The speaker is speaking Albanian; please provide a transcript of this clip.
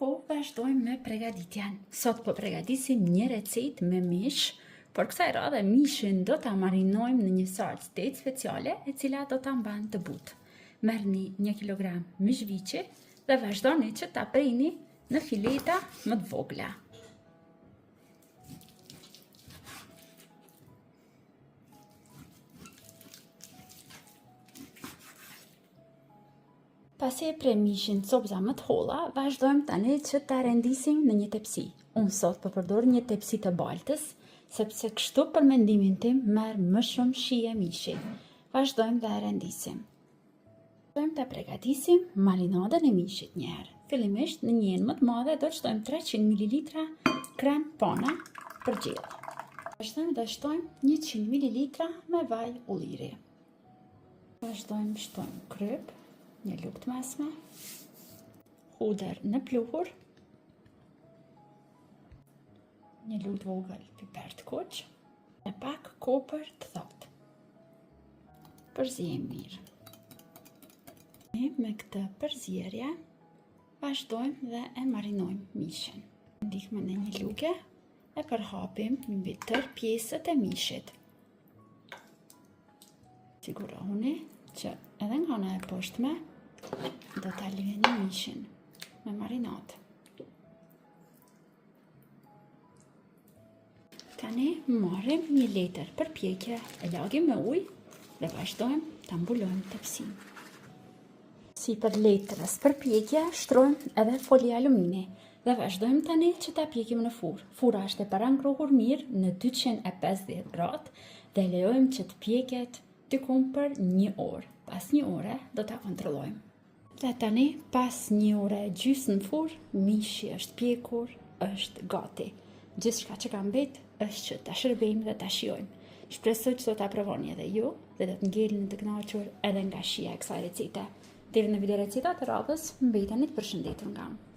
kohë vazhdojmë me pregaditjen. Sot po pregadisim një recetë me mish, por kësaj radhe mishin do ta marinojmë në një salcë të speciale e cila do ta mban të butë. Merrni 1 kg mish viçi dhe vazhdoni që ta prini në fileta më të vogla. Pasi e pre mishin copëza më të holla, vazhdojmë tani që ta rendisim në një tepsi. Unë sot po përdor një tepsi të baltës, sepse kështu për mendimin tim merr më shumë shije mishi. Vazhdojmë dhe e rendisim. Vazhdojmë ta përgatisim marinadën e mishit një herë. Fillimisht në një enë më të madhe do të shtojmë 300 ml krem pana për gjellë. Vazhdojmë dhe shtojmë 100 ml me vaj ulliri. Vazhdojmë shtojmë kryp, një lugë të mesme, hudër në pluhur, një lugë të vogël piper të kuq e pak kopër të thotë. Përzijmë mirë. Me këtë përzierje vazhdojmë dhe e marinojmë mishin. Ndihmën e një lugë e përhapim mbi tërë pjesët e mishit. Sigurohuni që edhe nga ana e poshtme do ta lyeni mishin me marinadë. Tani marrim një letër përpjekje, e lagim me ujë dhe vazhdojmë ta mbulojmë tepsin. Sipër letrës përpjekje shtrojmë edhe folje alumini dhe vazhdojmë tani që ta pjekim në furrë. Furra është e parangruhur mirë në 250 gradë dhe lejojmë që të pjeket diku për 1 orë. Pas 1 ore do ta kontrollojmë. Dhe tani pas 1 ore e gjysmë në furrë, mishi është pjekur, është gati. Gjithçka që ka mbet është që ta shërbejmë dhe ta shijojmë. Shpresoj që do ta provoni edhe ju dhe do të ngelni të kënaqur edhe nga shija e kësaj recete. Deri në video receta të radhës, mbeteni të përshëndetur nga unë.